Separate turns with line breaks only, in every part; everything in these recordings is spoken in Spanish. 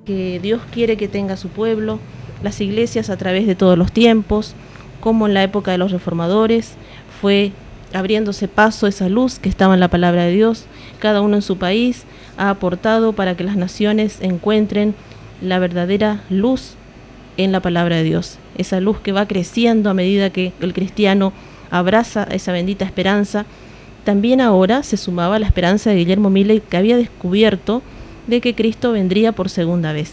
que Dios quiere que tenga su pueblo, las iglesias a través de todos los tiempos, como en la época de los reformadores, fue abriéndose paso esa luz que estaba en la palabra de Dios. Cada uno en su país ha aportado para que las naciones encuentren la verdadera luz en la palabra de Dios. Esa luz que va creciendo a medida que el cristiano abraza esa bendita esperanza. También ahora se sumaba la esperanza de Guillermo Milley, que había descubierto de que Cristo vendría por segunda vez.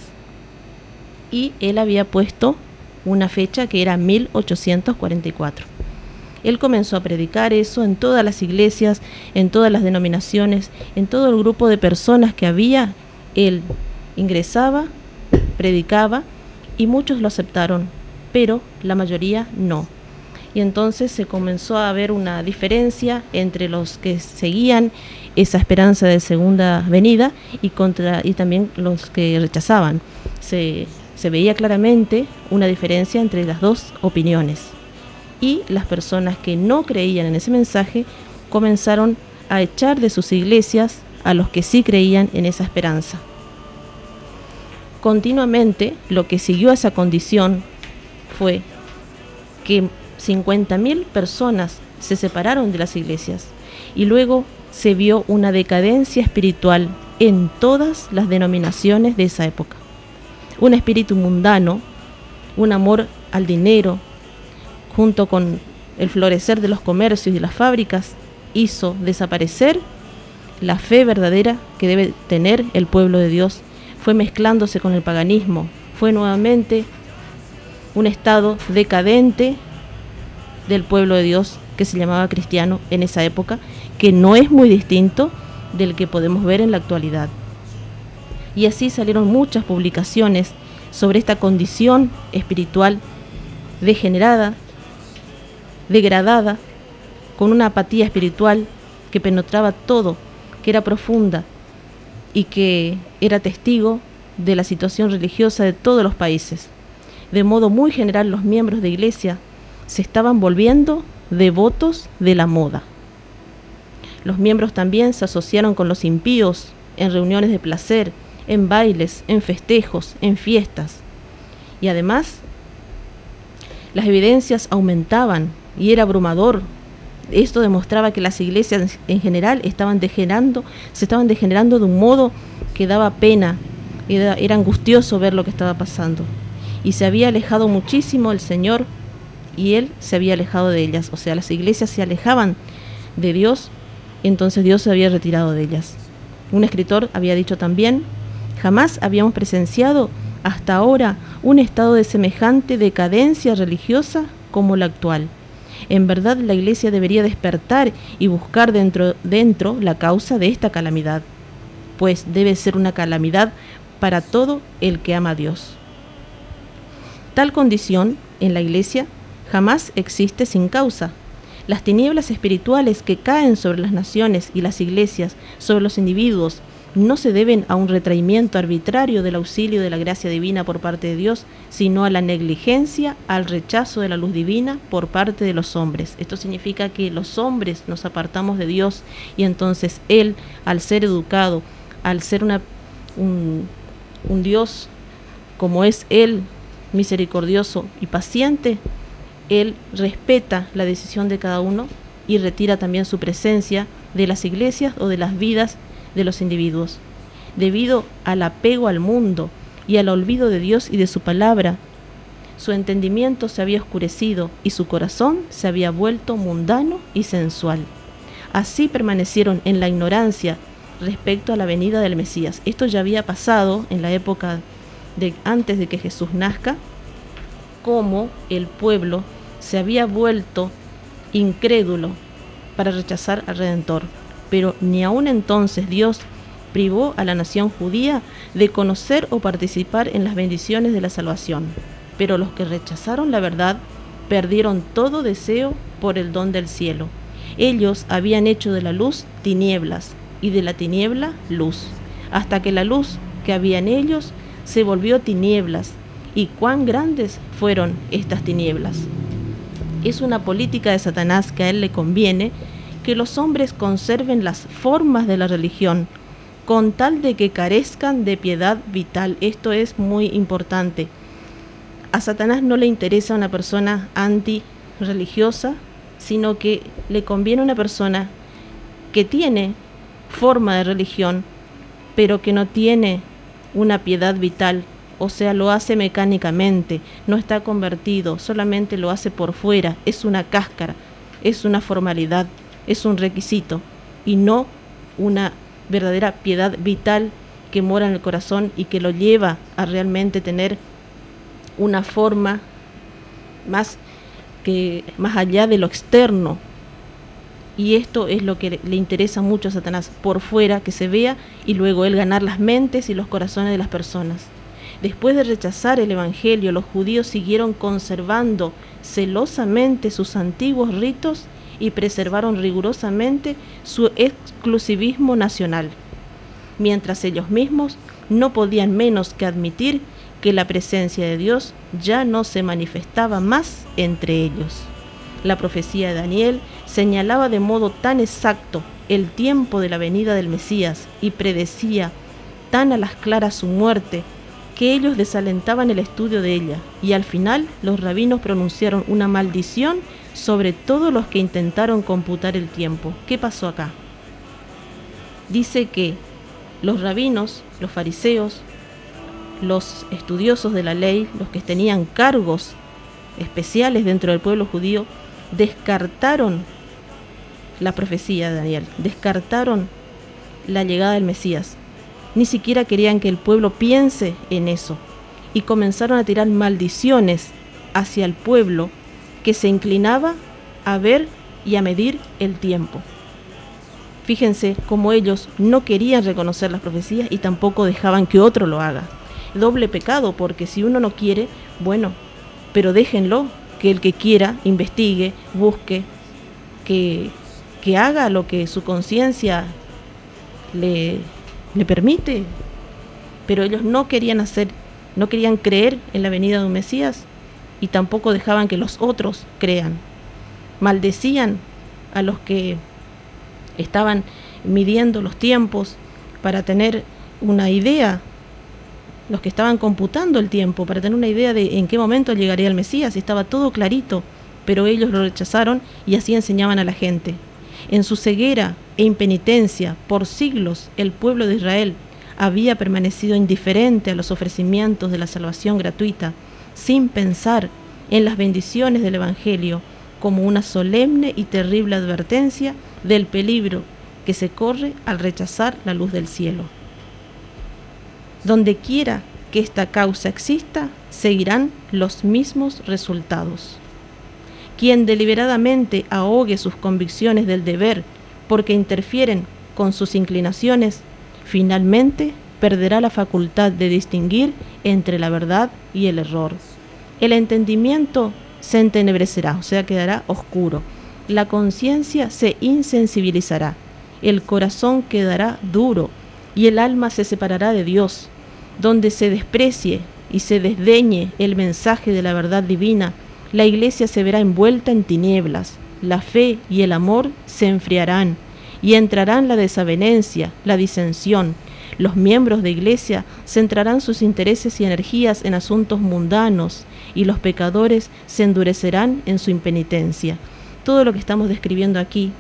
Y él había puesto una fecha que era 1844. Él comenzó a predicar eso en todas las iglesias, en todas las denominaciones, en todo el grupo de personas que había. Él ingresaba, predicaba y muchos lo aceptaron, pero la mayoría no. Y entonces se comenzó a ver una diferencia entre los que seguían esa esperanza de segunda venida y también los que rechazaban. Se veía claramente una diferencia entre las dos opiniones. Y las personas que no creían en ese mensaje comenzaron a echar de sus iglesias a los que sí creían en esa esperanza. Continuamente, lo que siguió a esa condición fue que 50.000 personas se separaron de las iglesias y luego se vio una decadencia espiritual en todas las denominaciones de esa época. Un espíritu mundano, un amor al dinero, junto con el florecer de los comercios y las fábricas, hizo desaparecer la fe verdadera que debe tener el pueblo de Dios. Fue mezclándose con el paganismo, fue nuevamente un estado decadente del pueblo de Dios que se llamaba cristiano en esa época, que no es muy distinto del que podemos ver en la actualidad. Y así salieron muchas publicaciones sobre esta condición espiritual degenerada, degradada, con una apatía espiritual que penetraba todo, que era profunda y que era testigo de la situación religiosa de todos los países. De modo muy general, los miembros de iglesia se estaban volviendo devotos de la moda. Los miembros también se asociaron con los impíos en reuniones de placer, en bailes, en festejos, en fiestas. Y además, las evidencias aumentaban y era abrumador. Esto demostraba que las iglesias en general se estaban degenerando de un modo que daba pena, era angustioso ver lo que estaba pasando. Y se había alejado muchísimo el Señor y Él se había alejado de ellas. O sea, las iglesias se alejaban de Dios, entonces Dios se había retirado de ellas. Un escritor había dicho también: jamás habíamos presenciado hasta ahora un estado de semejante decadencia religiosa como la actual. En verdad, la iglesia debería despertar y buscar dentro la causa de esta calamidad, pues debe ser una calamidad para todo el que ama a Dios. Tal condición en la iglesia jamás existe sin causa. Las tinieblas espirituales que caen sobre las naciones y las iglesias, sobre los individuos, no se deben a un retraimiento arbitrario del auxilio de la gracia divina por parte de Dios, sino a la negligencia, al rechazo de la luz divina por parte de los hombres. Esto significa que los hombres nos apartamos de Dios y entonces Él, al ser educado, al ser un Dios como es Él, misericordioso y paciente, Él respeta la decisión de cada uno y retira también su presencia de las iglesias o de las vidas de los individuos. Debido al apego al mundo y al olvido de Dios y de su palabra, su entendimiento se había oscurecido y su corazón se había vuelto mundano y sensual. Así permanecieron en la ignorancia respecto a la venida del Mesías. Esto ya había pasado en la época antes de que Jesús nazca, como el pueblo se había vuelto incrédulo para rechazar al Redentor. Pero ni aún entonces Dios privó a la nación judía de conocer o participar en las bendiciones de la salvación. Pero los que rechazaron la verdad perdieron todo deseo por el don del cielo. Ellos habían hecho de la luz tinieblas y de la tiniebla luz, hasta que la luz que había en ellos se volvió tinieblas. ¿Y cuán grandes fueron estas tinieblas? Es una política de Satanás que a él le conviene que los hombres conserven las formas de la religión, con tal de que carezcan de piedad vital. Esto es muy importante. A Satanás no le interesa una persona antirreligiosa, sino que le conviene una persona que tiene forma de religión, pero que no tiene una piedad vital, o sea, lo hace mecánicamente, no está convertido, solamente lo hace por fuera, es una cáscara, es una formalidad, es un requisito, y no una verdadera piedad vital que mora en el corazón y que lo lleva a realmente tener una forma más allá de lo externo. Y esto es lo que le interesa mucho a Satanás, por fuera, que se vea, y luego él ganar las mentes y los corazones de las personas. Después de rechazar el Evangelio, los judíos siguieron conservando celosamente sus antiguos ritos y preservaron rigurosamente su exclusivismo nacional, mientras ellos mismos no podían menos que admitir que la presencia de Dios ya no se manifestaba más entre ellos. La profecía de Daniel señalaba de modo tan exacto el tiempo de la venida del Mesías y predecía tan a las claras su muerte, que ellos desalentaban el estudio de ella, y al final los rabinos pronunciaron una maldición sobre todos los que intentaron computar el tiempo. ¿Qué pasó acá? Dice que los rabinos, los fariseos, los estudiosos de la ley, los que tenían cargos especiales dentro del pueblo judío, descartaron la profecía de Daniel, descartaron la llegada del Mesías. Ni siquiera querían que el pueblo piense en eso, y comenzaron a tirar maldiciones hacia el pueblo que se inclinaba a ver y a medir el tiempo. Fíjense cómo ellos no querían reconocer las profecías y tampoco dejaban que otro lo haga. Doble pecado, porque si uno no quiere, bueno, pero déjenlo, que el que quiera investigue, busque, que haga lo que su conciencia le permite. Pero ellos no querían creer en la venida de un Mesías, y tampoco dejaban que los otros crean. Maldecían a los que estaban midiendo los tiempos para tener una idea, los que estaban computando el tiempo para tener una idea de en qué momento llegaría el Mesías. Estaba todo clarito, pero ellos lo rechazaron y así enseñaban a la gente. En su ceguera e impenitencia, por siglos el pueblo de Israel había permanecido indiferente a los ofrecimientos de la salvación gratuita, sin pensar en las bendiciones del Evangelio como una solemne y terrible advertencia del peligro que se corre al rechazar la luz del cielo. Donde quiera que esta causa exista, seguirán los mismos resultados. Quien deliberadamente ahogue sus convicciones del deber porque interfieren con sus inclinaciones, finalmente perderá la facultad de distinguir entre la verdad y el error. El entendimiento se entenebrecerá, o sea, quedará oscuro. La conciencia se insensibilizará, el corazón quedará duro y el alma se separará de Dios. Donde se desprecie y se desdeñe el mensaje de la verdad divina, la Iglesia se verá envuelta en tinieblas, la fe y el amor se enfriarán, y entrarán la desavenencia, la disensión. Los miembros de Iglesia centrarán sus intereses y energías en asuntos mundanos, y los pecadores se endurecerán en su impenitencia. Todo lo que estamos describiendo aquí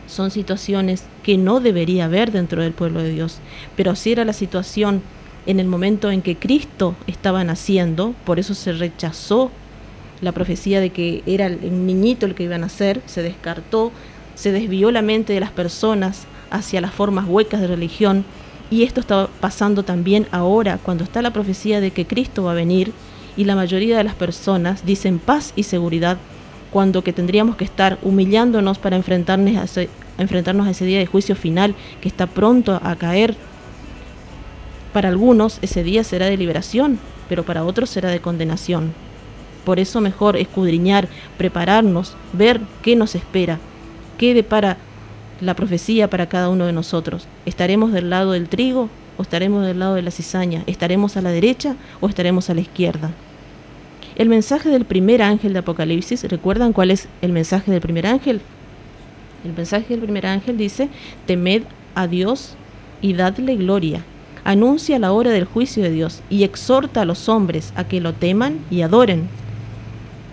son situaciones que no debería haber dentro del pueblo de Dios, pero así era la situación en el momento en que Cristo estaba naciendo. Por eso se rechazó la profecía de que era el niñito el que iba a nacer, se descartó, se desvió la mente de las personas hacia las formas huecas de religión, y esto está pasando también ahora, cuando está la profecía de que Cristo va a venir, y la mayoría de las personas dicen paz y seguridad, cuando que tendríamos que estar humillándonos para enfrentarnos a ese día de juicio final que está pronto a caer. Para algunos ese día será de liberación, pero para otros será de condenación. Por eso mejor escudriñar, prepararnos, ver qué nos espera, qué depara la profecía para cada uno de nosotros. ¿Estaremos del lado del trigo o estaremos del lado de la cizaña? ¿Estaremos a la derecha o estaremos a la izquierda? El mensaje del primer ángel de Apocalipsis, ¿recuerdan cuál es el mensaje del primer ángel? El mensaje del primer ángel dice: temed a Dios y dadle gloria. Anuncia la hora del juicio de Dios y exhorta a los hombres a que lo teman y adoren.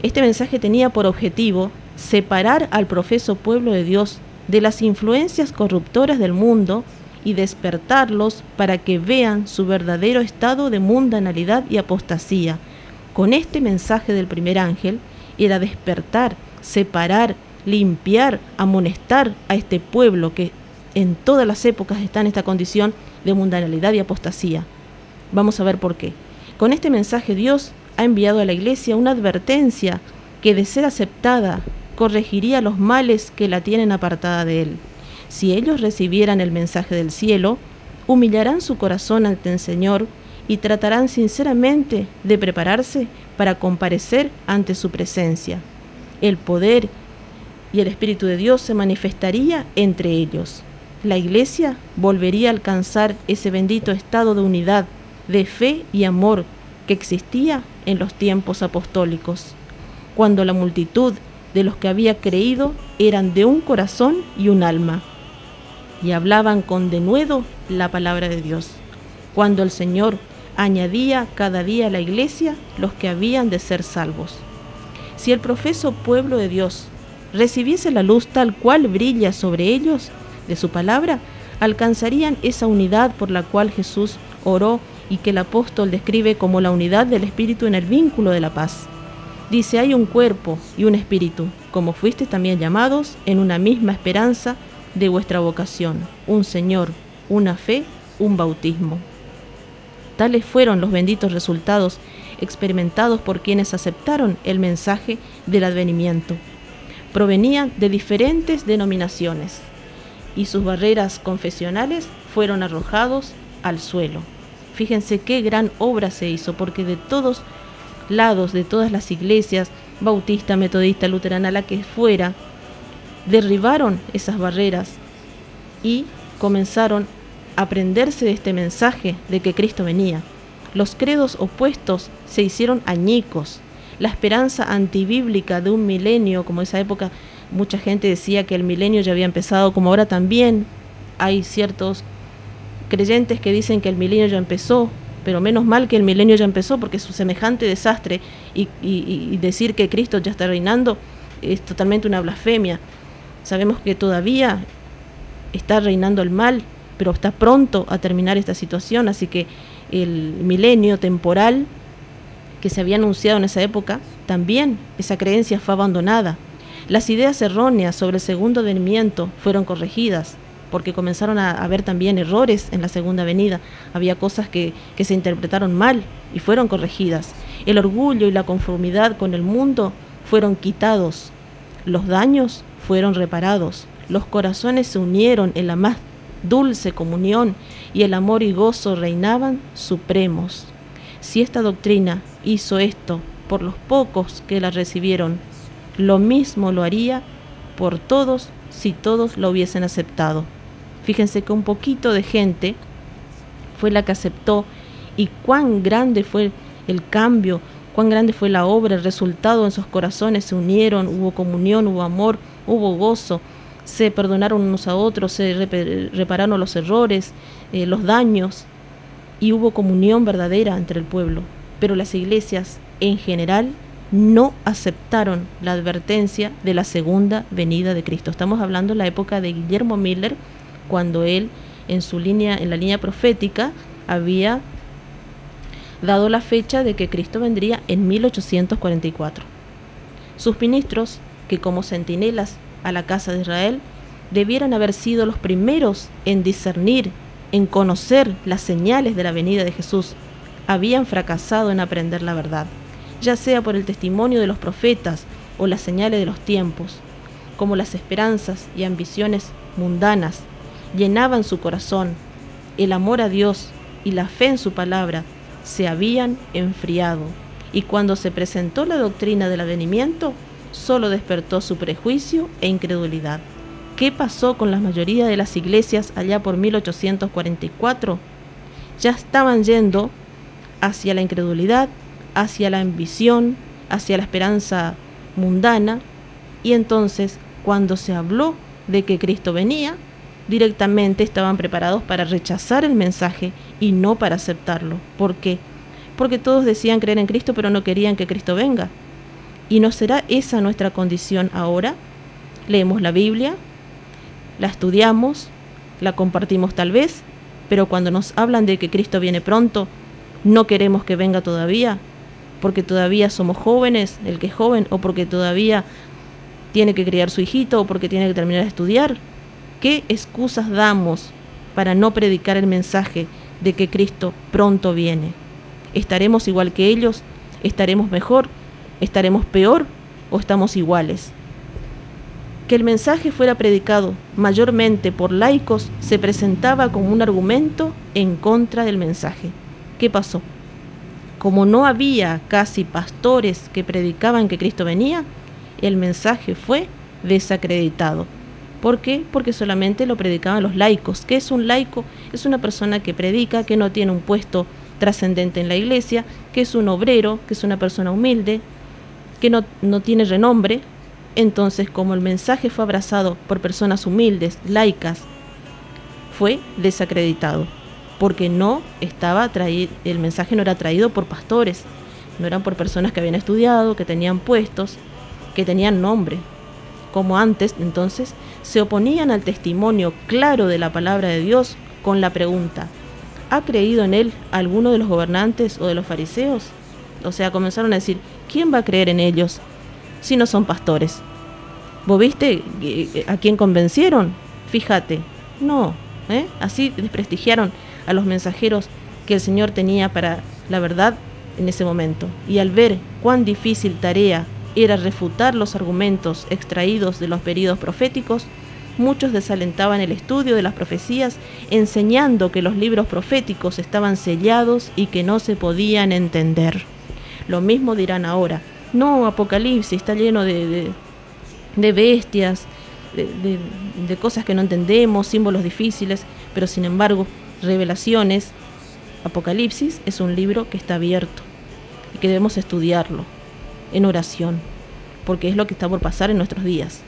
Este mensaje tenía por objetivo separar al profeso pueblo de Dios de las influencias corruptoras del mundo y despertarlos para que vean su verdadero estado de mundanalidad y apostasía. Con este mensaje del primer ángel era despertar, separar, limpiar, amonestar a este pueblo que en todas las épocas está en esta condición de mundanalidad y apostasía. Vamos a ver por qué. Con este mensaje Dios ha enviado a la iglesia una advertencia que, de ser aceptada, corregiría los males que la tienen apartada de Él. Si ellos recibieran el mensaje del cielo, humillarán su corazón ante el Señor y tratarán sinceramente de prepararse para comparecer ante su presencia. El poder y el Espíritu de Dios se manifestaría entre ellos. La iglesia volvería a alcanzar ese bendito estado de unidad, de fe y amor que existía en los tiempos apostólicos, cuando la multitud de los que había creído eran de un corazón y un alma, y hablaban con denuedo la palabra de Dios, cuando el Señor añadía cada día a la iglesia los que habían de ser salvos. Si el profeso pueblo de Dios recibiese la luz tal cual brilla sobre ellos de su palabra, alcanzarían esa unidad por la cual Jesús oró y que el apóstol describe como la unidad del Espíritu en el vínculo de la paz. Dice: hay un cuerpo y un espíritu, como fuisteis también llamados en una misma esperanza de vuestra vocación, un Señor, una fe, un bautismo. Tales fueron los benditos resultados experimentados por quienes aceptaron el mensaje del advenimiento. Provenían de diferentes denominaciones y sus barreras confesionales fueron arrojados al suelo. Fíjense qué gran obra se hizo, porque de todos lados, de todas las iglesias, bautista, metodista, luterana, la que fuera, derribaron esas barreras y comenzaron a aprenderse de este mensaje de que Cristo venía. Los credos opuestos se hicieron añicos. La esperanza antibíblica de un milenio, como esa época mucha gente decía que el milenio ya había empezado, como ahora también hay ciertos creyentes que dicen que el milenio ya empezó, pero menos mal que el milenio ya empezó, porque es un semejante desastre y decir que Cristo ya está reinando es totalmente una blasfemia. Sabemos que todavía está reinando el mal, pero está pronto a terminar esta situación, así que el milenio temporal que se había anunciado en esa época, también esa creencia fue abandonada. Las ideas erróneas sobre el segundo advenimiento fueron corregidas, porque comenzaron a haber también errores en la segunda venida. Había cosas que se interpretaron mal y fueron corregidas. El orgullo y la conformidad con el mundo fueron quitados. Los daños fueron reparados. Los corazones se unieron en la más dulce comunión y el amor y gozo reinaban supremos. Si esta doctrina hizo esto por los pocos que la recibieron, lo mismo lo haría por todos si todos lo hubiesen aceptado. Fíjense que un poquito de gente fue la que aceptó, y cuán grande fue el cambio, cuán grande fue la obra, el resultado. En sus corazones se unieron, hubo comunión, hubo amor, hubo gozo, se perdonaron unos a otros, se repararon los errores, los daños, y hubo comunión verdadera entre el pueblo. Pero las iglesias en general no aceptaron la advertencia de la segunda venida de Cristo. Estamos hablando de la época de Guillermo Miller, cuando él en la línea profética había dado la fecha de que Cristo vendría en 1844. Sus ministros, que como centinelas a la casa de Israel, debieran haber sido los primeros en discernir, en conocer las señales de la venida de Jesús, habían fracasado en aprender la verdad, ya sea por el testimonio de los profetas o las señales de los tiempos. Como las esperanzas y ambiciones mundanas llenaban su corazón, el amor a Dios y la fe en su palabra se habían enfriado, y cuando se presentó la doctrina del advenimiento, solo despertó su prejuicio e incredulidad. ¿Qué pasó con la mayoría de las iglesias allá por 1844? Ya estaban yendo hacia la incredulidad, hacia la ambición, hacia la esperanza mundana, y entonces, cuando se habló de que Cristo venía, directamente estaban preparados para rechazar el mensaje y no para aceptarlo. ¿Por qué? Porque todos decían creer en Cristo, pero no querían que Cristo venga. ¿Y no será esa nuestra condición ahora? Leemos la Biblia, la estudiamos, la compartimos tal vez, pero cuando nos hablan de que Cristo viene pronto, no queremos que venga todavía, porque todavía somos jóvenes, el que es joven, o porque todavía tiene que criar su hijito, o porque tiene que terminar de estudiar. ¿Qué excusas damos para no predicar el mensaje de que Cristo pronto viene? ¿Estaremos igual que ellos? ¿Estaremos mejor? ¿Estaremos peor? ¿O estamos iguales? Que el mensaje fuera predicado mayormente por laicos se presentaba como un argumento en contra del mensaje. ¿Qué pasó? Como no había casi pastores que predicaban que Cristo venía, el mensaje fue desacreditado. ¿Por qué? Porque solamente lo predicaban los laicos. ¿Qué es un laico? Es una persona que predica, que no tiene un puesto trascendente en la iglesia, que es un obrero, que es una persona humilde, que no tiene renombre. Entonces, como el mensaje fue abrazado por personas humildes, laicas, fue desacreditado, porque el mensaje no era traído por pastores, no eran por personas que habían estudiado, que tenían puestos, que tenían nombre. Como antes, entonces, se oponían al testimonio claro de la palabra de Dios con la pregunta: ¿ha creído en él alguno de los gobernantes o de los fariseos? O sea, comenzaron a decir: ¿quién va a creer en ellos si no son pastores? ¿Vos viste a quién convencieron? Fíjate, no, así desprestigiaron a los mensajeros que el Señor tenía para la verdad en ese momento. Y al ver cuán difícil tarea era refutar los argumentos extraídos de los períodos proféticos, muchos desalentaban el estudio de las profecías, enseñando que los libros proféticos estaban sellados y que no se podían entender. Lo mismo dirán ahora: no, Apocalipsis está lleno de bestias, de cosas que no entendemos, símbolos difíciles, pero sin embargo, Revelaciones, Apocalipsis es un libro que está abierto y que debemos estudiarlo en oración, porque es lo que está por pasar en nuestros días.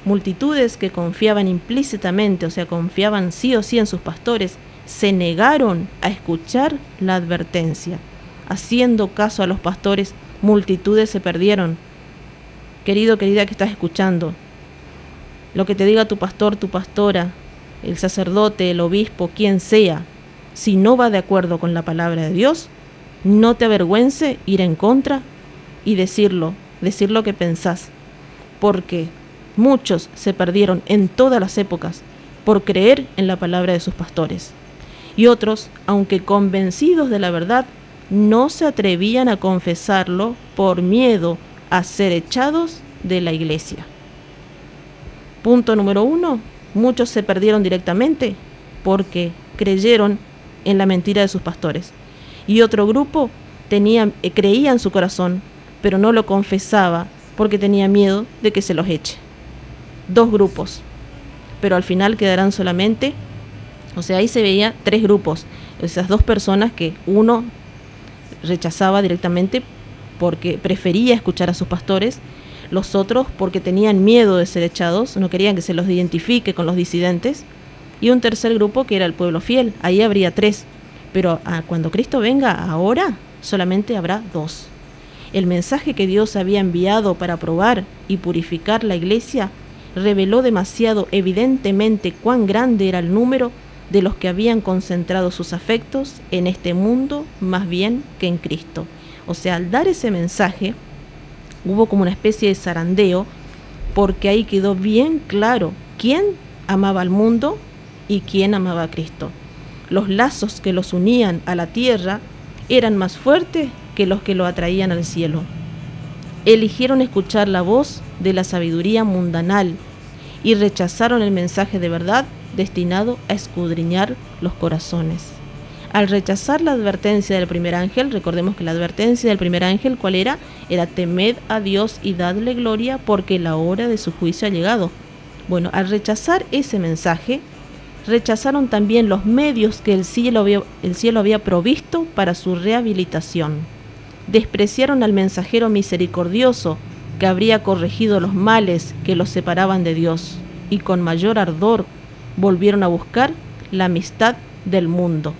Multitudes que confiaban implícitamente, o sea, confiaban sí o sí en sus pastores, se negaron a escuchar la advertencia. Haciendo caso a los pastores, multitudes se perdieron. Querido, querida que estás escuchando, lo que te diga tu pastor, tu pastora, el sacerdote, el obispo, quien sea, si no va de acuerdo con la palabra de Dios, no te avergüence ir en contra y decir lo que pensás, porque muchos se perdieron en todas las épocas por creer en la palabra de sus pastores, y otros, aunque convencidos de la verdad, no se atrevían a confesarlo por miedo a ser echados de la iglesia. Punto número 1, muchos se perdieron directamente porque creyeron en la mentira de sus pastores, y otro grupo creía en su corazón, pero no lo confesaba porque tenía miedo de que se los eche. 2 grupos, pero al final quedarán solamente, o sea, ahí se veía 3 grupos, esas 2 personas que uno rechazaba directamente porque prefería escuchar a sus pastores, los otros porque tenían miedo de ser echados, no querían que se los identifique con los disidentes, y un tercer grupo que era el pueblo fiel. Ahí habría 3, pero cuando Cristo venga ahora solamente habrá 2. El mensaje que Dios había enviado para probar y purificar la iglesia reveló demasiado evidentemente cuán grande era el número de los que habían concentrado sus afectos en este mundo más bien que en Cristo. O sea, al dar ese mensaje hubo como una especie de zarandeo, porque ahí quedó bien claro quién amaba al mundo y quién amaba a Cristo. Los lazos que los unían a la tierra eran más fuertes que los que lo atraían al cielo. Eligieron escuchar la voz de la sabiduría mundanal y rechazaron el mensaje de verdad destinado a escudriñar los corazones. Al rechazar la advertencia del primer ángel, recordemos que la advertencia del primer ángel, ¿cuál era? Era: temed a Dios y dadle gloria, porque la hora de su juicio ha llegado. Bueno, al rechazar ese mensaje, rechazaron también los medios que el cielo había provisto para su rehabilitación. Despreciaron al mensajero misericordioso que habría corregido los males que los separaban de Dios, y con mayor ardor volvieron a buscar la amistad del mundo.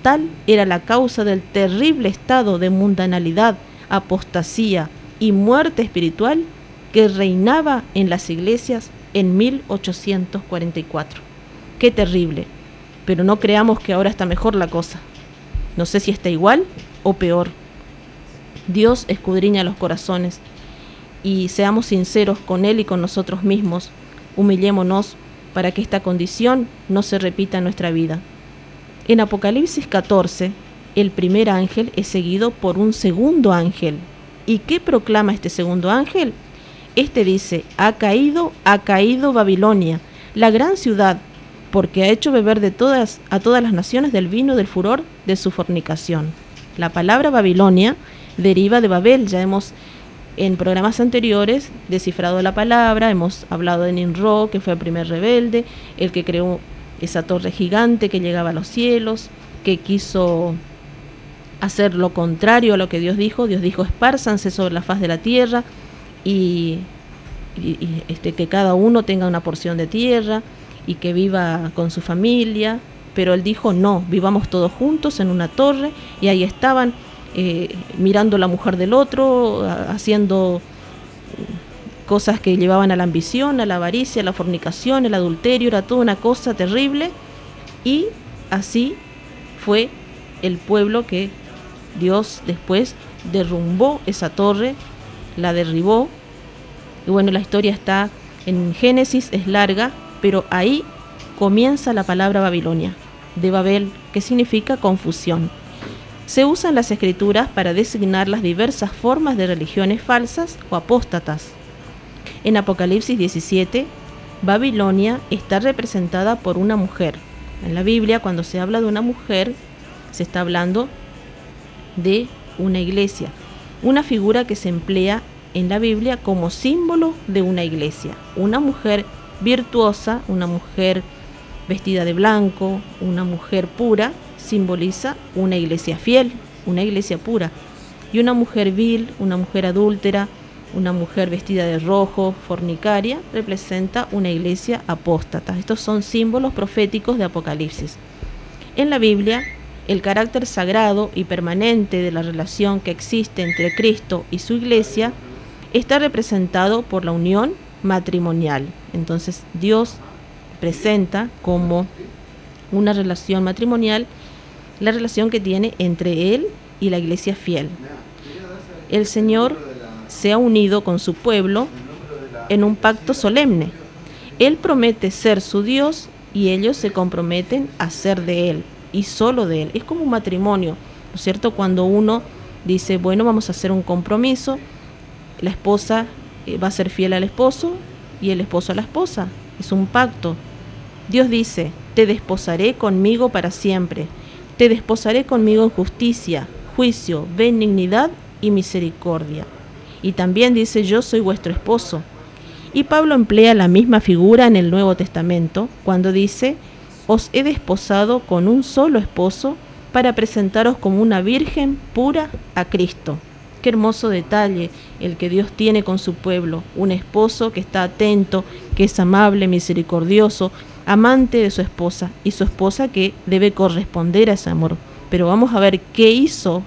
Tal era la causa del terrible estado de mundanalidad, apostasía y muerte espiritual que reinaba en las iglesias en 1844. ¡Qué terrible! Pero no creamos que ahora está mejor la cosa. No sé si está igual o peor. Dios escudriña los corazones y seamos sinceros con Él y con nosotros mismos. Humillémonos para que esta condición no se repita en nuestra vida. En Apocalipsis 14, el primer ángel es seguido por un segundo ángel. ¿Y qué proclama este segundo ángel? Este dice: ha caído Babilonia, la gran ciudad, porque ha hecho beber a todas las naciones del vino del furor de su fornicación. La palabra Babilonia deriva de Babel. Ya hemos en programas anteriores descifrado la palabra, hemos hablado de Nimrod, que fue el primer rebelde, el que creó esa torre gigante que llegaba a los cielos, que quiso hacer lo contrario a lo que Dios dijo. Dios dijo: espárzanse sobre la faz de la tierra y que cada uno tenga una porción de tierra y que viva con su familia. Pero él dijo: no, vivamos todos juntos en una torre. Y ahí estaban mirando la mujer del otro, haciendo cosas que llevaban a la ambición, a la avaricia, a la fornicación, el adulterio. Era toda una cosa terrible. Y así fue el pueblo que Dios después derrumbó esa torre, la derribó. Y bueno, la historia está en Génesis, es larga, pero ahí comienza la palabra Babilonia, de Babel, que significa confusión. Se usan las escrituras para designar las diversas formas de religiones falsas o apóstatas. En Apocalipsis 17, Babilonia está representada por una mujer. En la Biblia, cuando se habla de una mujer, se está hablando de una iglesia, una figura que se emplea en la Biblia como símbolo de una iglesia. Una mujer virtuosa, una mujer vestida de blanco, una mujer pura, simboliza una iglesia fiel, una iglesia pura. Y una mujer vil, una mujer adúltera, una mujer vestida de rojo, fornicaria, representa una iglesia apóstata. Estos son símbolos proféticos de Apocalipsis. En la Biblia, el carácter sagrado y permanente de la relación que existe entre Cristo y su iglesia está representado por la unión matrimonial. Entonces Dios presenta como una relación matrimonial la relación que tiene entre Él y la iglesia fiel. El Señor se ha unido con su pueblo en un pacto solemne. Él promete ser su Dios y ellos se comprometen a ser de Él y solo de Él. Es como un matrimonio, ¿no es cierto? Cuando uno dice: bueno, vamos a hacer un compromiso, la esposa va a ser fiel al esposo y el esposo a la esposa. Es un pacto. Dios dice: te desposaré conmigo para siempre. Te desposaré conmigo en justicia, juicio, benignidad y misericordia. Y también dice: yo soy vuestro esposo. Y Pablo emplea la misma figura en el Nuevo Testamento cuando dice: os he desposado con un solo esposo para presentaros como una virgen pura a Cristo. Qué hermoso detalle el que Dios tiene con su pueblo, un esposo que está atento, que es amable, misericordioso, amante de su esposa, y su esposa que debe corresponder a ese amor. Pero vamos a ver qué hizo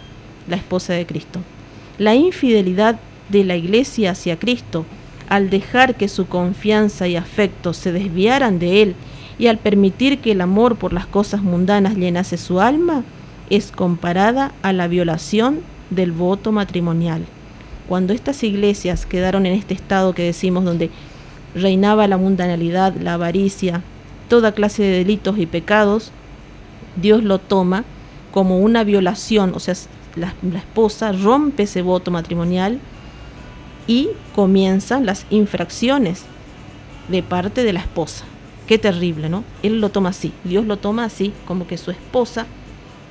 la esposa de Cristo. La infidelidad de la iglesia hacia Cristo, al dejar que su confianza y afecto se desviaran de Él y al permitir que el amor por las cosas mundanas llenase su alma, es comparada a la violación del voto matrimonial. Cuando estas iglesias quedaron en este estado que decimos, donde reinaba la mundanalidad, la avaricia, toda clase de delitos y pecados, Dios lo toma como una violación. O sea, la esposa rompe ese voto matrimonial y comienzan las infracciones de parte de la esposa. Qué terrible, ¿no? Él lo toma así, Dios lo toma así, como que su esposa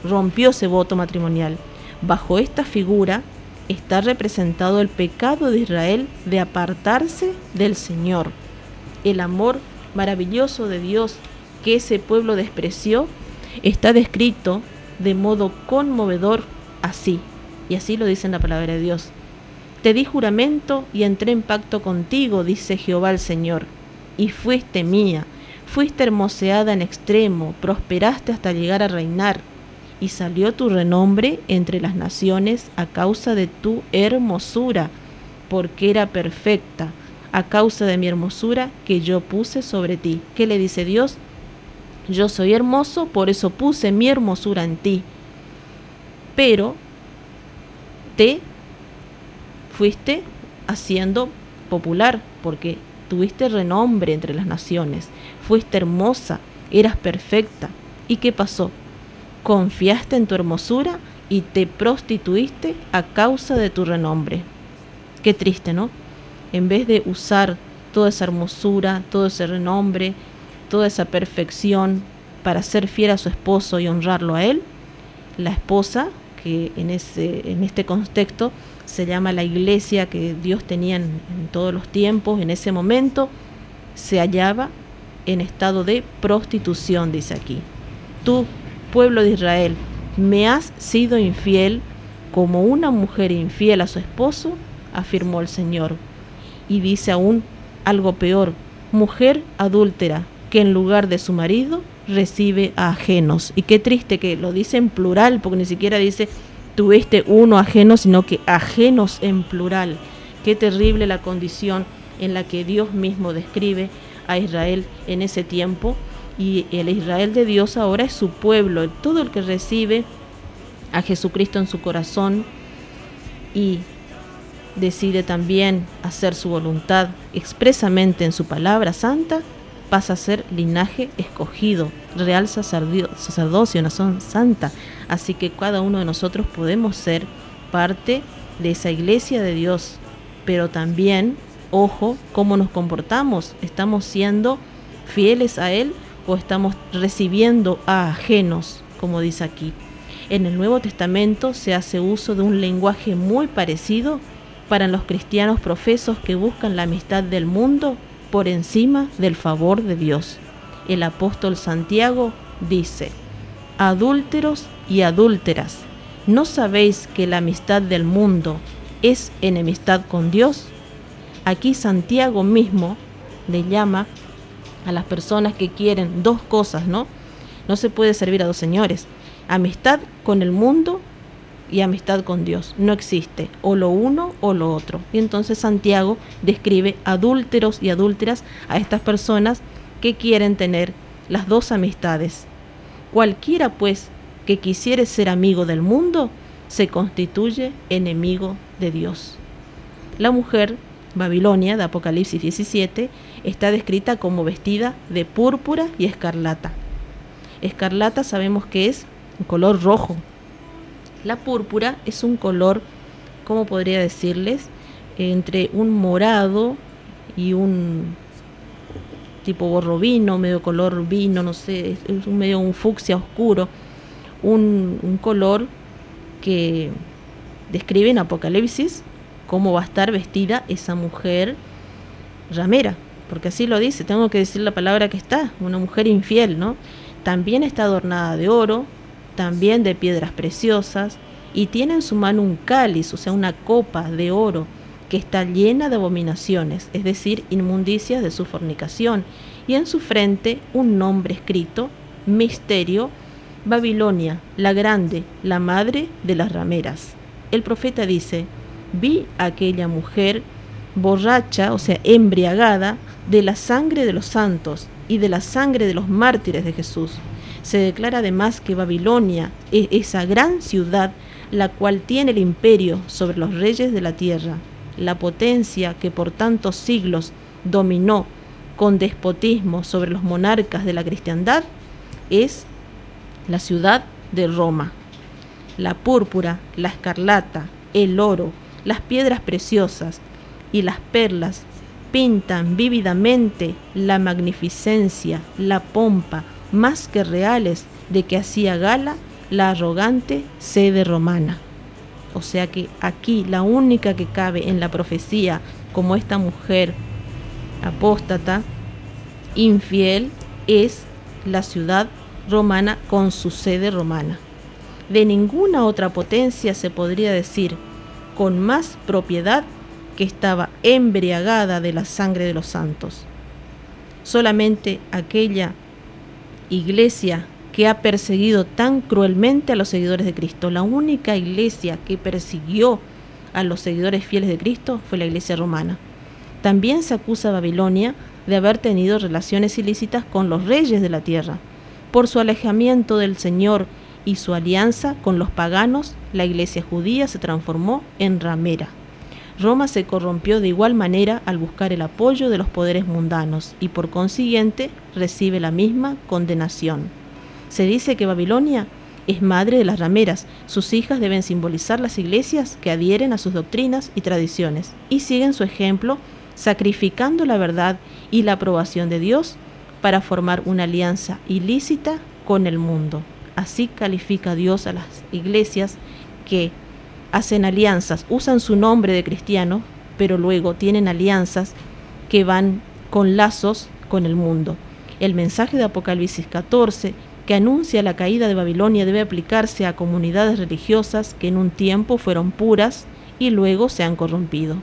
rompió ese voto matrimonial. Bajo esta figura está representado el pecado de Israel de apartarse del Señor. El amor maravilloso de Dios que ese pueblo despreció está descrito de modo conmovedor así, y así lo dice en la palabra de Dios. Te di juramento y entré en pacto contigo, dice Jehová el Señor, y fuiste mía. Fuiste hermoseada en extremo, prosperaste hasta llegar a reinar, y salió tu renombre entre las naciones a causa de tu hermosura, porque era perfecta, a causa de mi hermosura que yo puse sobre ti. ¿Qué le dice Dios? Yo soy hermoso, por eso puse mi hermosura en ti. Pero te fuiste haciendo popular, porque tuviste renombre entre las naciones, fuiste hermosa, eras perfecta. ¿Y qué pasó? Confiaste en tu hermosura y te prostituiste a causa de tu renombre. Qué triste, ¿no? En vez de usar toda esa hermosura, todo ese renombre, toda esa perfección para ser fiel a su esposo y honrarlo a él, la esposa, que en este contexto se llama la iglesia que Dios tenía en todos los tiempos, en ese momento, se hallaba en estado de prostitución, dice aquí. Tú, pueblo de Israel, me has sido infiel como una mujer infiel a su esposo, afirmó el Señor. Y dice aún algo peor, mujer adúltera, que en lugar de su marido recibe a ajenos. Y qué triste que lo dice en plural, porque ni siquiera dice tuviste uno ajeno, sino que ajenos en plural. Qué terrible la condición en la que Dios mismo describe a Israel en ese tiempo. Y el Israel de Dios ahora es su pueblo, todo el que recibe a Jesucristo en su corazón y decide también hacer su voluntad expresamente en su palabra santa, pasa a ser linaje escogido, real sacerdocio, nación santa. Así que cada uno de nosotros podemos ser parte de esa iglesia de Dios, pero también, ojo, cómo nos comportamos. ¿Estamos siendo fieles a Él o estamos recibiendo a ajenos, como dice aquí? En el Nuevo Testamento se hace uso de un lenguaje muy parecido para los cristianos profesos que buscan la amistad del mundo por encima del favor de Dios. El apóstol Santiago dice: adúlteros y adúlteras, ¿no sabéis que la amistad del mundo es enemistad con Dios? Aquí Santiago mismo le llama a las personas que quieren dos cosas, ¿no? No se puede servir a dos señores. Amistad con el mundo y amistad con Dios. No existe o lo uno o lo otro. Y entonces Santiago describe adúlteros y adúlteras a estas personas que quieren tener las dos amistades. Cualquiera, pues, que quisiere ser amigo del mundo, se constituye enemigo de Dios. La mujer, Babilonia, de Apocalipsis 17, está descrita como vestida de púrpura y escarlata. Escarlata sabemos que es un color rojo. La púrpura es un color, ¿cómo podría decirles? Entre un morado y un tipo borro vino, medio color vino, no sé, es medio un fucsia oscuro, un color que describe en Apocalipsis cómo va a estar vestida esa mujer ramera, porque así lo dice, tengo que decir la palabra que está, una mujer infiel, ¿no? También está adornada de oro, también de piedras preciosas, y tiene en su mano un cáliz, o sea, una copa de oro, que está llena de abominaciones, es decir, inmundicias de su fornicación, y en su frente un nombre escrito, Misterio, Babilonia, la grande, la madre de las rameras. El profeta dice: vi a aquella mujer borracha, o sea, embriagada, de la sangre de los santos y de la sangre de los mártires de Jesús. Se declara además que Babilonia es esa gran ciudad la cual tiene el imperio sobre los reyes de la tierra, la potencia que por tantos siglos dominó con despotismo sobre los monarcas de la cristiandad, es la ciudad de Roma. La púrpura, la escarlata, el oro, las piedras preciosas y las perlas pintan vívidamente la magnificencia, la pompa, más que reales, de que hacía gala la arrogante sede romana. O sea que aquí la única que cabe en la profecía como esta mujer apóstata, infiel, es la ciudad romana con su sede romana. De ninguna otra potencia se podría decir con más propiedad que estaba embriagada de la sangre de los santos. Solamente aquella iglesia que ha perseguido tan cruelmente a los seguidores de Cristo, la única iglesia que persiguió a los seguidores fieles de Cristo fue la iglesia romana. También se acusa a Babilonia de haber tenido relaciones ilícitas con los reyes de la tierra. Por su alejamiento del Señor y su alianza con los paganos, la iglesia judía se transformó en ramera. Roma se corrompió de igual manera al buscar el apoyo de los poderes mundanos y por consiguiente recibe la misma condenación. Se dice que Babilonia es madre de las rameras. Sus hijas deben simbolizar las iglesias que adhieren a sus doctrinas y tradiciones y siguen su ejemplo, sacrificando la verdad y la aprobación de Dios para formar una alianza ilícita con el mundo. Así califica Dios a las iglesias que hacen alianzas, usan su nombre de cristiano, pero luego tienen alianzas que van con lazos con el mundo. El mensaje de Apocalipsis 14, que anuncia la caída de Babilonia, debe aplicarse a comunidades religiosas que en un tiempo fueron puras y luego se han corrompido.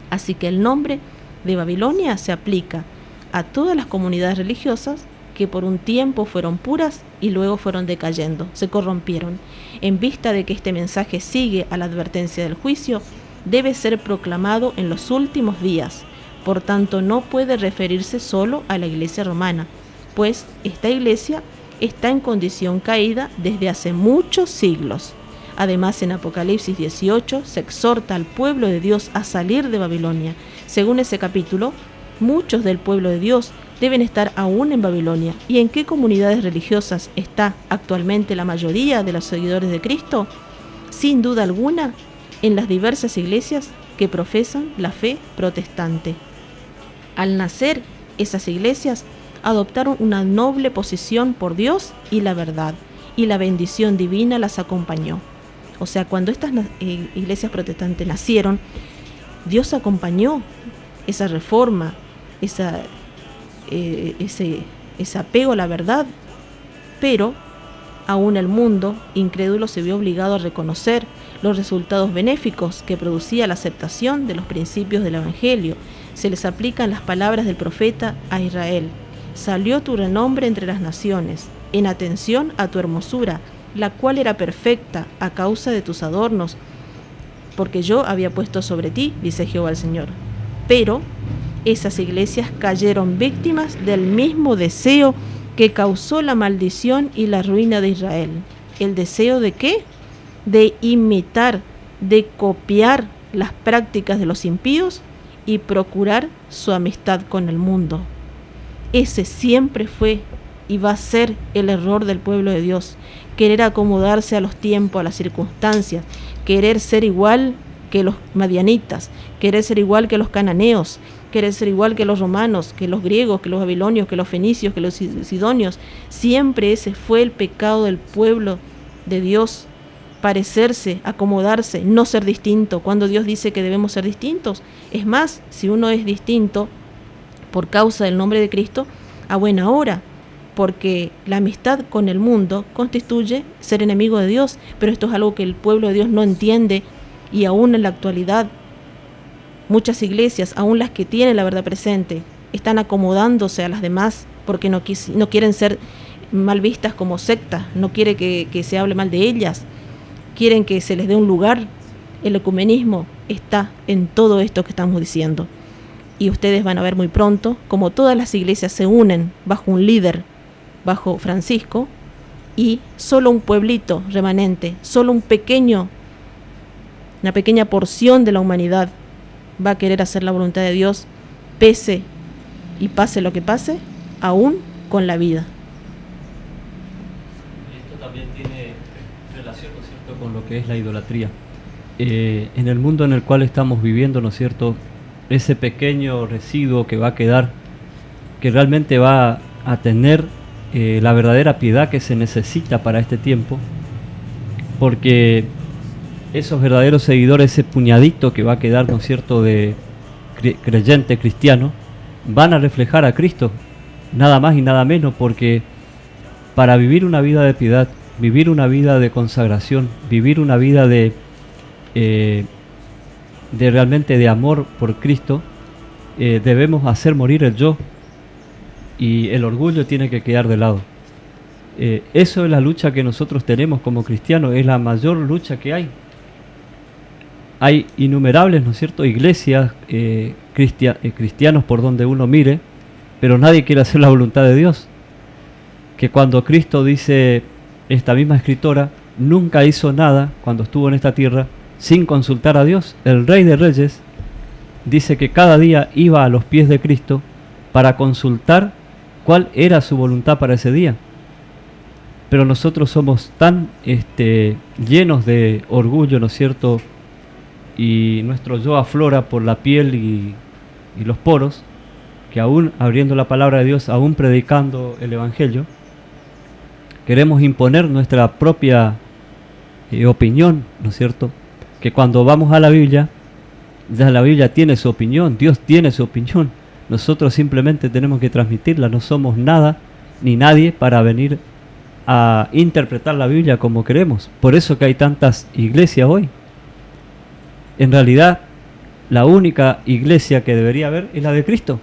Así que el nombre de Babilonia se aplica a todas las comunidades religiosas que por un tiempo fueron puras y luego fueron decayendo, se corrompieron. En vista de que este mensaje sigue a la advertencia del juicio, debe ser proclamado en los últimos días. Por tanto, no puede referirse solo a la iglesia romana, pues esta iglesia está en condición caída desde hace muchos siglos. Además, en Apocalipsis 18 se exhorta al pueblo de Dios a salir de Babilonia. Según ese capítulo, muchos del pueblo de Dios deben estar aún en Babilonia. ¿Y en qué comunidades religiosas está actualmente la mayoría de los seguidores de Cristo? Sin duda alguna, en las diversas iglesias que profesan la fe protestante. Al nacer, esas iglesias adoptaron una noble posición por Dios y la verdad, y la bendición divina las acompañó. O sea, cuando estas iglesias protestantes nacieron, Dios acompañó esa reforma, ese apego a la verdad, pero aún el mundo incrédulo se vio obligado a reconocer los resultados benéficos que producía la aceptación de los principios del Evangelio. Se les aplican las palabras del profeta a Israel: salió tu renombre entre las naciones, en atención a tu hermosura, la cual era perfecta a causa de tus adornos, porque yo había puesto sobre ti, dice Jehová el Señor. Pero esas iglesias cayeron víctimas del mismo deseo que causó la maldición y la ruina de Israel. ¿El deseo de qué? De imitar, de copiar las prácticas de los impíos y procurar su amistad con el mundo. Ese siempre fue y va a ser el error del pueblo de Dios: querer acomodarse a los tiempos, a las circunstancias, querer ser igual que los madianitas, querer ser igual que los cananeos, querer ser igual que los romanos, que los griegos, que los babilonios, que los fenicios, que los sidonios. Siempre ese fue el pecado del pueblo de Dios: parecerse, acomodarse, no ser distinto, cuando Dios dice que debemos ser distintos. Es más, si uno es distinto por causa del nombre de Cristo, a buena hora, porque la amistad con el mundo constituye ser enemigo de Dios, pero esto es algo que el pueblo de Dios no entiende, y aún en la actualidad muchas iglesias, aún las que tienen la verdad presente, están acomodándose a las demás porque no quieren ser mal vistas como sectas, no quiere que se hable mal de ellas, quieren que se les dé un lugar. El ecumenismo está en todo esto que estamos diciendo. Y ustedes van a ver muy pronto como todas las iglesias se unen bajo un líder, bajo Francisco, y solo un pueblito remanente, solo una pequeña porción de la humanidad va a querer hacer la voluntad de Dios, pese y pase lo que pase, aún con la vida.
Esto también tiene relación, ¿no es cierto?, con lo que es la idolatría. En el mundo en el cual estamos viviendo, ¿no es cierto?, ese pequeño residuo que va a quedar, que realmente va a tener la verdadera piedad que se necesita para este tiempo, porque esos verdaderos seguidores, ese puñadito que va a quedar, ¿no es cierto?, de creyente cristiano, van a reflejar a Cristo, nada más y nada menos, porque para vivir una vida de piedad, vivir una vida de consagración, vivir una vida de realmente de amor por Cristo, debemos hacer morir el yo, y el orgullo tiene que quedar de lado. Eso es la lucha que nosotros tenemos como cristianos, es la mayor lucha que hay. Hay innumerables, ¿no es cierto?, iglesias, cristianos por donde uno mire, pero nadie quiere hacer la voluntad de Dios. Que cuando Cristo, dice esta misma escritora, nunca hizo nada cuando estuvo en esta tierra sin consultar a Dios. El Rey de Reyes dice que cada día iba a los pies de Cristo para consultar cuál era su voluntad para ese día. Pero nosotros somos tan llenos de orgullo, ¿no es cierto?, y nuestro yo aflora por la piel y los poros, que aún abriendo la palabra de Dios, aún predicando el Evangelio, queremos imponer nuestra propia opinión, ¿no es cierto? Que cuando vamos a la Biblia, ya la Biblia tiene su opinión, Dios tiene su opinión, nosotros simplemente tenemos que transmitirla, no somos nada ni nadie para venir a interpretar la Biblia como queremos. Por eso que hay tantas iglesias hoy. En realidad, la única iglesia que debería haber es la de Cristo.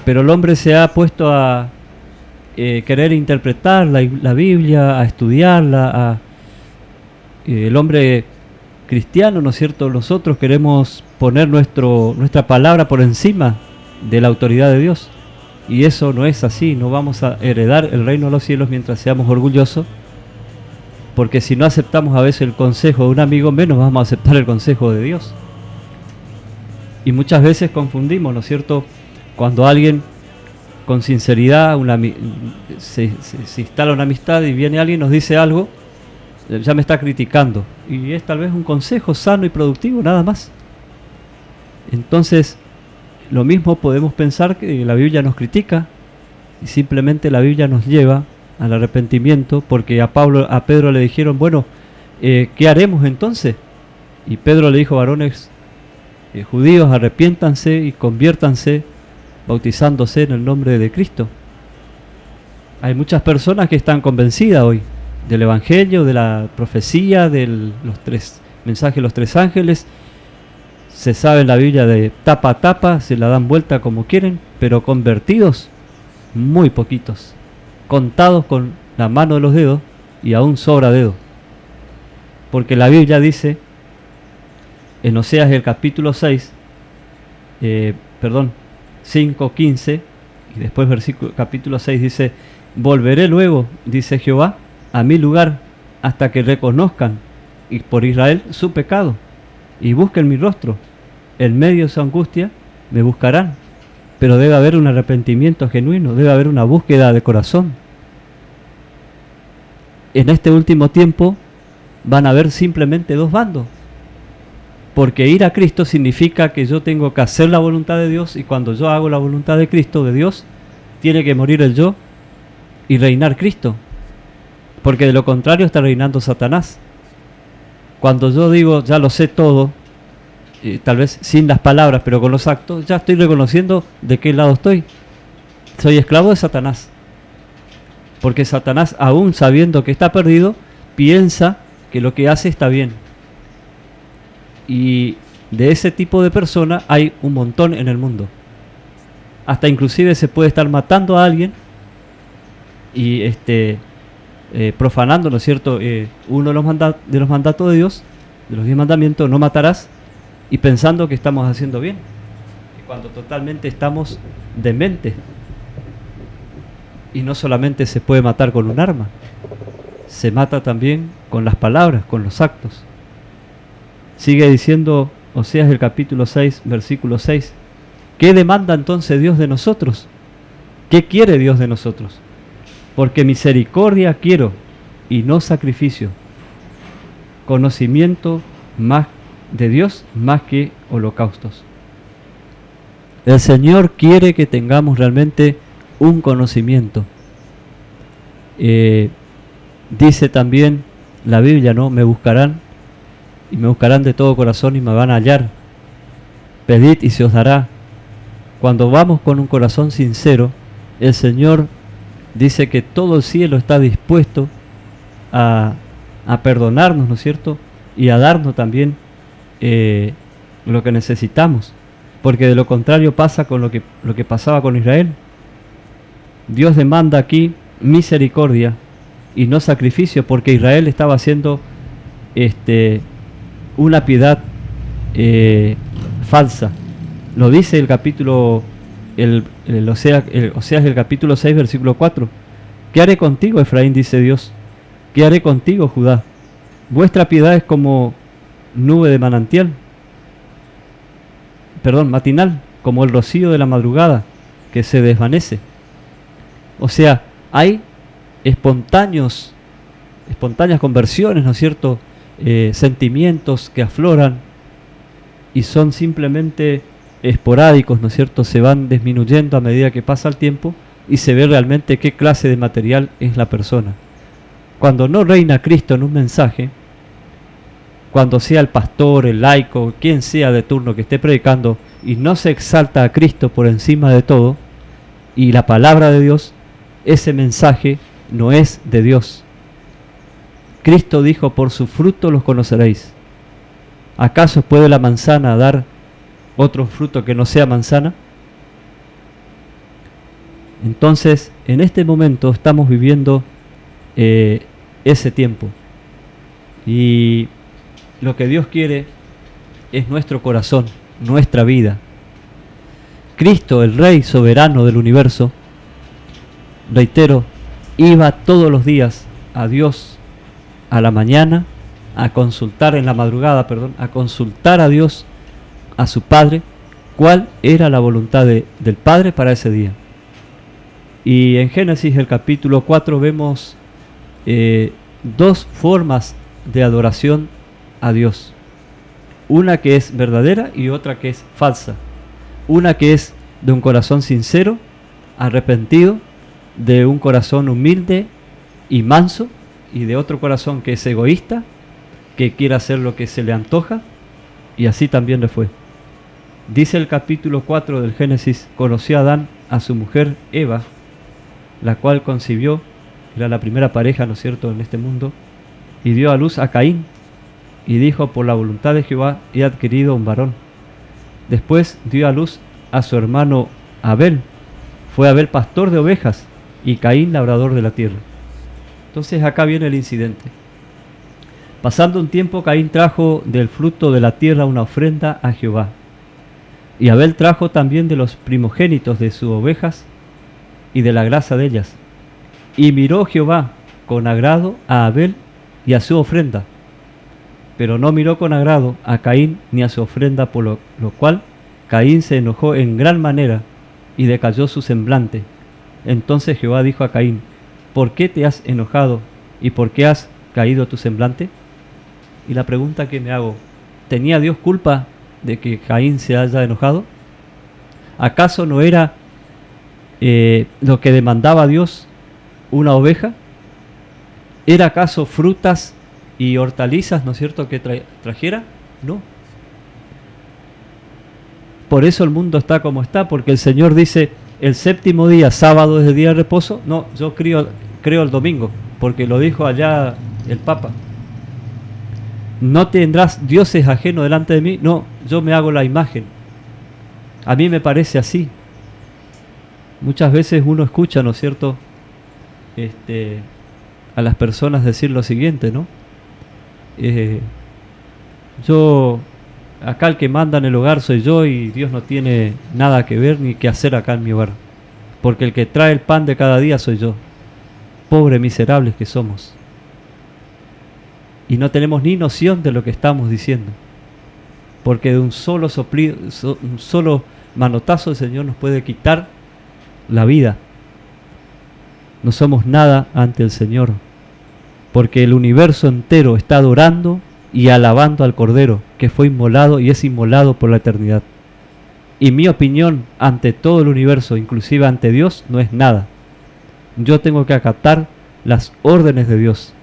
Pero el hombre se ha puesto a querer interpretar la Biblia, a estudiarla. El hombre cristiano, ¿no es cierto?, nosotros queremos poner nuestra palabra por encima de la autoridad de Dios. Y eso no es así, no vamos a heredar el reino de los cielos mientras seamos orgullosos. Porque si no aceptamos a veces el consejo de un amigo, menos vamos a aceptar el consejo de Dios. Y muchas veces confundimos, ¿no es cierto?, cuando alguien con sinceridad se instala una amistad y viene alguien y nos dice algo, ya me está criticando. Y es tal vez un consejo sano y productivo, nada más. Entonces, lo mismo podemos pensar que la Biblia nos critica y simplemente la Biblia nos lleva al arrepentimiento, porque a Pedro le dijeron, bueno, ¿qué haremos entonces? Y Pedro le dijo, varones judíos, arrepiéntanse y conviértanse, bautizándose en el nombre de Cristo. Hay muchas personas que están convencidas hoy del Evangelio, de la profecía, de los tres mensajes de los tres ángeles. Se sabe la Biblia de tapa a tapa, se la dan vuelta como quieren, pero convertidos, muy poquitos. Contados con la mano de los dedos y aún sobra dedos. Porque la Biblia dice, en Oseas el capítulo 6, 5:15, y después capítulo 6 dice, volveré luego, dice Jehová, a mi lugar, hasta que reconozcan y por Israel su pecado, y busquen mi rostro. En medio de su angustia me buscarán. Pero debe haber un arrepentimiento genuino, debe haber una búsqueda de corazón. En este último tiempo van a haber simplemente dos bandos. Porque ir a Cristo significa que yo tengo que hacer la voluntad de Dios, y cuando yo hago la voluntad de Cristo, de Dios, tiene que morir el yo y reinar Cristo. Porque de lo contrario está reinando Satanás. Cuando yo digo ya lo sé todo, tal vez sin las palabras, pero con los actos, ya estoy reconociendo de qué lado estoy. Soy esclavo de Satanás. Porque Satanás, aún sabiendo que está perdido, piensa que lo que hace está bien. Y de ese tipo de persona hay un montón en el mundo. Hasta inclusive se puede estar matando a alguien y profanando, ¿no es cierto?, uno de los mandatos de Dios, de los 10 mandamientos, no matarás, y pensando que estamos haciendo bien, cuando totalmente estamos dementes. Y no solamente se puede matar con un arma, se mata también con las palabras, con los actos. Sigue diciendo Oseas el capítulo 6, versículo 6, ¿qué demanda entonces Dios de nosotros? ¿Qué quiere Dios de nosotros? Porque misericordia quiero y no sacrificio, conocimiento más de Dios más que holocaustos. El Señor quiere que tengamos realmente un conocimiento. Dice también la Biblia, ¿no? Me buscarán de todo corazón y me van a hallar. Pedid y se os dará. Cuando vamos con un corazón sincero, el Señor dice que todo el cielo está dispuesto a perdonarnos, ¿no es cierto?, y a darnos también lo que necesitamos, porque de lo contrario pasa con lo que pasaba con Israel. Dios demanda aquí misericordia y no sacrificio, porque Israel estaba haciendo una piedad falsa. Lo dice el capítulo, Oseas, el capítulo 6, versículo 4. ¿Qué haré contigo, Efraín? Dice Dios. ¿Qué haré contigo, Judá? Vuestra piedad es como nube de manantial, matinal, como el rocío de la madrugada, que se desvanece. O sea, hay espontáneas conversiones, ¿no es cierto? Sentimientos que afloran y son simplemente esporádicos, ¿no es cierto? Se van disminuyendo a medida que pasa el tiempo y se ve realmente qué clase de material es la persona. Cuando no reina Cristo en un mensaje, cuando sea el pastor, el laico, quien sea de turno que esté predicando y no se exalta a Cristo por encima de todo y la palabra de Dios, ese mensaje no es de Dios. Cristo dijo: por su fruto los conoceréis. ¿Acaso puede la manzana dar otro fruto que no sea manzana? Entonces, en este momento estamos viviendo ese tiempo. Y lo que Dios quiere es nuestro corazón, nuestra vida. Cristo, el Rey soberano del universo, reitero, iba todos los días a Dios a la mañana, a consultar en la madrugada, a consultar a Dios, a su Padre, cuál era la voluntad del Padre para ese día. Y en Génesis, el capítulo 4, vemos dos formas de adoración a Dios. Una que es verdadera y otra que es falsa. Una que es de un corazón sincero, arrepentido, de un corazón humilde y manso, y de otro corazón que es egoísta, que quiere hacer lo que se le antoja, y así también le fue. Dice el capítulo 4 del Génesis: conoció a Adán a su mujer Eva, la cual concibió, era la primera pareja, ¿no es cierto?, en este mundo, y dio a luz a Caín, y dijo: por la voluntad de Jehová he adquirido un varón. Después dio a luz a su hermano Abel. Fue Abel pastor de ovejas y Caín labrador de la tierra. Entonces acá viene el incidente. Pasando un tiempo, Caín trajo del fruto de la tierra una ofrenda a Jehová. Y Abel trajo también de los primogénitos de sus ovejas y de la grasa de ellas. Y miró Jehová con agrado a Abel y a su ofrenda, pero no miró con agrado a Caín ni a su ofrenda, por lo cual Caín se enojó en gran manera y decayó su semblante. Entonces Jehová dijo a Caín: ¿por qué te has enojado y por qué has caído tu semblante? Y la pregunta que me hago: ¿tenía Dios culpa de que Caín se haya enojado? ¿Acaso no era lo que demandaba Dios una oveja? ¿Era acaso frutas y hortalizas, ¿no es cierto?, que trajera? No. Por eso el mundo está como está, porque el Señor dice: el séptimo día, sábado, es el día de reposo. No, yo creo el domingo, porque lo dijo allá el Papa. No tendrás dioses ajenos delante de mí. No, yo me hago la imagen. A mí me parece así. Muchas veces uno escucha, ¿no es cierto?, a las personas decir lo siguiente, ¿no? Acá el que manda en el hogar soy yo y Dios no tiene nada que ver ni que hacer acá en mi hogar, porque el que trae el pan de cada día soy yo. Pobres miserables que somos. Y no tenemos ni noción de lo que estamos diciendo, porque de un solo soplido, un solo manotazo, el Señor nos puede quitar la vida. No somos nada ante el Señor, porque el universo entero está adorando y alabando al Cordero, que fue inmolado y es inmolado por la eternidad. Y mi opinión ante todo el universo, inclusive ante Dios, no es nada. Yo tengo que acatar las órdenes de Dios,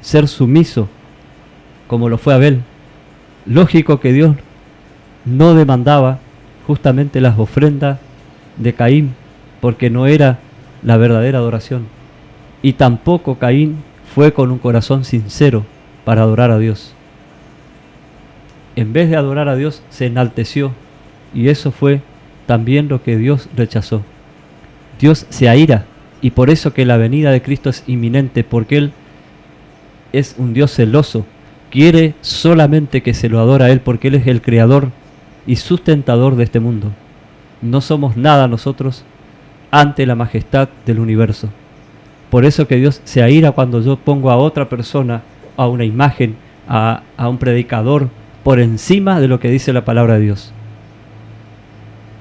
ser sumiso, como lo fue Abel. Lógico que Dios no demandaba justamente las ofrendas de Caín, porque no era la verdadera adoración. Y tampoco Caín fue con un corazón sincero para adorar a Dios. En vez de adorar a Dios, se enalteció, y eso fue también lo que Dios rechazó. Dios se aira Y por eso que la venida de Cristo es inminente, porque Él es un Dios celoso. Quiere solamente que se lo adore a Él, porque Él es el creador y sustentador de este mundo. No somos nada nosotros ante la majestad del universo. Por eso que Dios se aira cuando yo pongo a otra persona, a una imagen, a un predicador, por encima de lo que dice la palabra de Dios.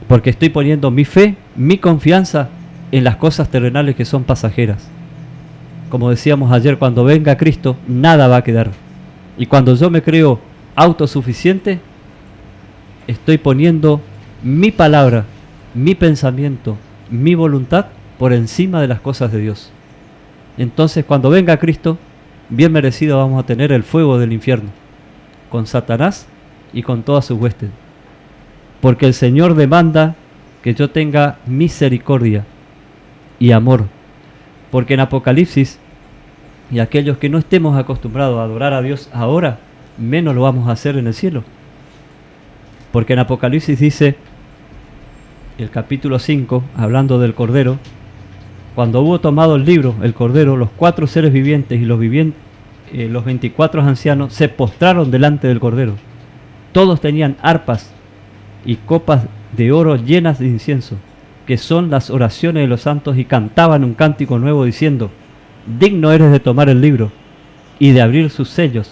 Porque estoy poniendo mi fe, mi confianza en las cosas terrenales que son pasajeras. Como decíamos ayer, cuando venga Cristo, nada va a quedar. Y cuando yo me creo autosuficiente, estoy poniendo mi palabra, mi pensamiento, mi voluntad por encima de las cosas de Dios. Entonces, cuando venga Cristo, bien merecido vamos a tener el fuego del infierno, con Satanás y con todas sus huestes. Porque el Señor demanda que yo tenga misericordia y amor. Porque en Apocalipsis, y aquellos que no estemos acostumbrados a adorar a Dios ahora, menos lo vamos a hacer en el cielo. Porque en Apocalipsis dice, el capítulo 5, hablando del Cordero, cuando hubo tomado el libro, el Cordero, los 4 seres vivientes y los 24 ancianos se postraron delante del Cordero. Todos tenían arpas y copas de oro llenas de incienso, que son las oraciones de los santos, y cantaban un cántico nuevo diciendo: digno eres de tomar el libro y de abrir sus sellos,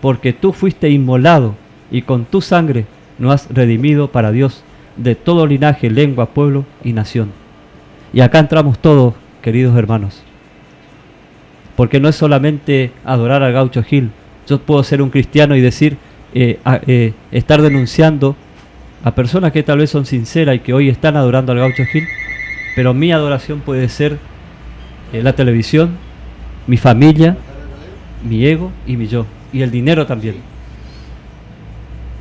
porque tú fuiste inmolado y con tu sangre nos has redimido para Dios de todo linaje, lengua, pueblo y nación. Y acá entramos todos, queridos hermanos, porque no es solamente adorar al Gaucho Gil. Yo puedo ser un cristiano y decir, estar denunciando a personas que tal vez son sinceras y que hoy están adorando al Gaucho Gil, pero mi adoración puede ser la televisión, mi familia, mi ego y mi yo, y el dinero también.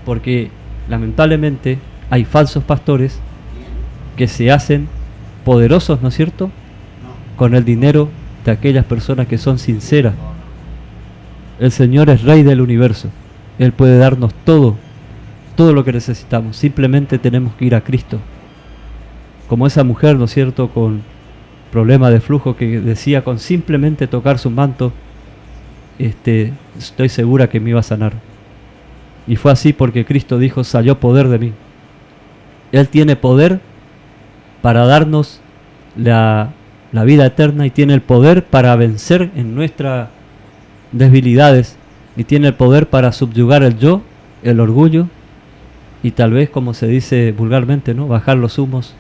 Porque lamentablemente hay falsos pastores que se hacen poderosos, ¿no es cierto?, con el dinero de aquellas personas que son sinceras. El Señor es Rey del universo. Él puede darnos todo lo que necesitamos. Simplemente tenemos que ir a Cristo. Como esa mujer, ¿no es cierto?, con problema de flujo, que decía, con simplemente tocar su manto, estoy segura que me iba a sanar. Y fue así porque Cristo dijo: salió poder de mí. Él tiene poder para darnos la vida eterna, y tiene el poder para vencer en nuestras debilidades, y tiene el poder para subyugar el yo, el orgullo, y tal vez, como se dice vulgarmente, ¿no?, bajar los humos,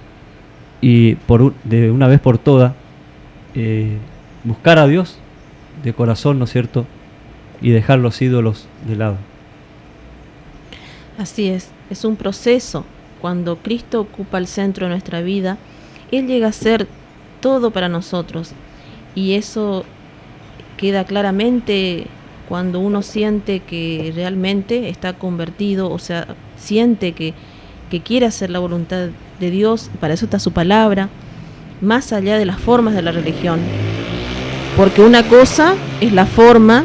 y de una vez por todas buscar a Dios de corazón, ¿no es cierto?, y dejar los ídolos de lado.
Así es un proceso. Cuando Cristo ocupa el centro de nuestra vida, Él llega a ser todo para nosotros, y eso queda claramente cuando uno siente que realmente está convertido, o sea, siente que quiere hacer la voluntad de Dios. Para eso está su palabra, más allá de las formas de la religión, porque una cosa es la forma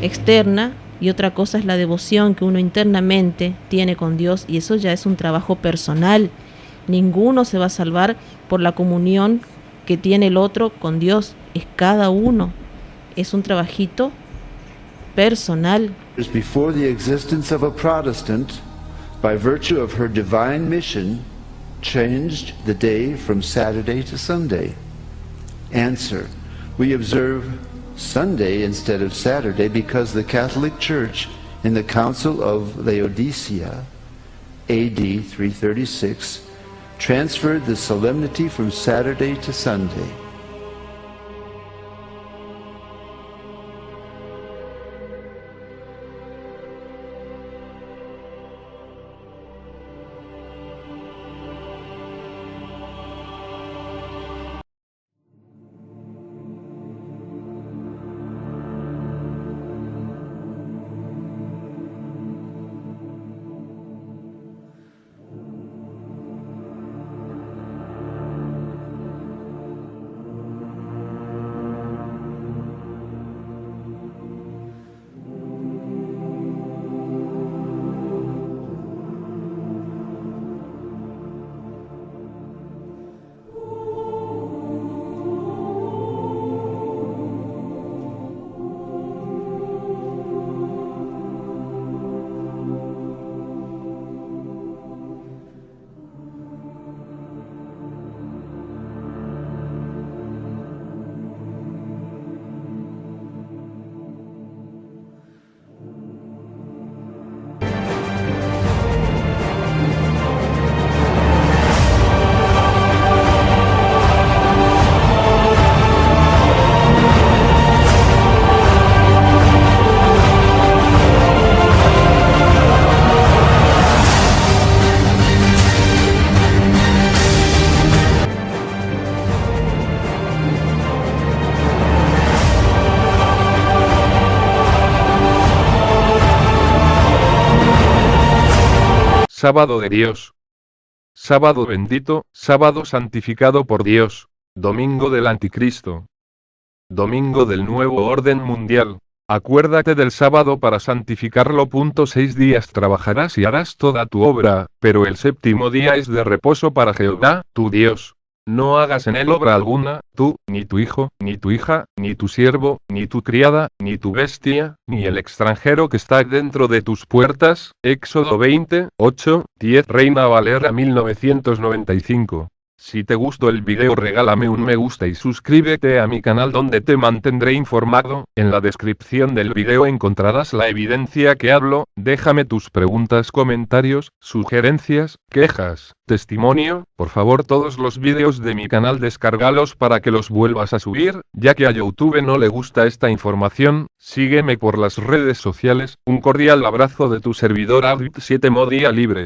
externa y otra cosa es la devoción que uno internamente tiene con Dios, y eso ya es un trabajo personal. Ninguno se va a salvar por la comunión que tiene el otro con Dios. Es cada uno, es un trabajito personal.
Before the existence of a Protestant, by virtue of her divine mission, changed the day from Saturday to Sunday. Answer: we observe Sunday instead of Saturday because the Catholic Church in the Council of Laodicea, AD 336, transferred the solemnity from Saturday to Sunday.
sábado de Dios. Sábado bendito, sábado santificado por Dios. Domingo del Anticristo. Domingo del nuevo orden mundial. Acuérdate del sábado para santificarlo. 6 días trabajarás y harás toda tu obra, pero el séptimo día es de reposo para Jehová, tu Dios. No hagas en él obra alguna, tú, ni tu hijo, ni tu hija, ni tu siervo, ni tu criada, ni tu bestia, ni el extranjero que está dentro de tus puertas. Éxodo 20, 8, 10. Reina Valera 1995. Si te gustó el video, regálame un me gusta y suscríbete a mi canal donde te mantendré informado. En la descripción del video encontrarás la evidencia que hablo. Déjame tus preguntas, comentarios, sugerencias, quejas, testimonio. Por favor, todos los videos de mi canal descárgalos para que los vuelvas a subir, ya que a YouTube no le gusta esta información. Sígueme por las redes sociales. Un cordial abrazo de tu servidor Adit 7 Modia Libre.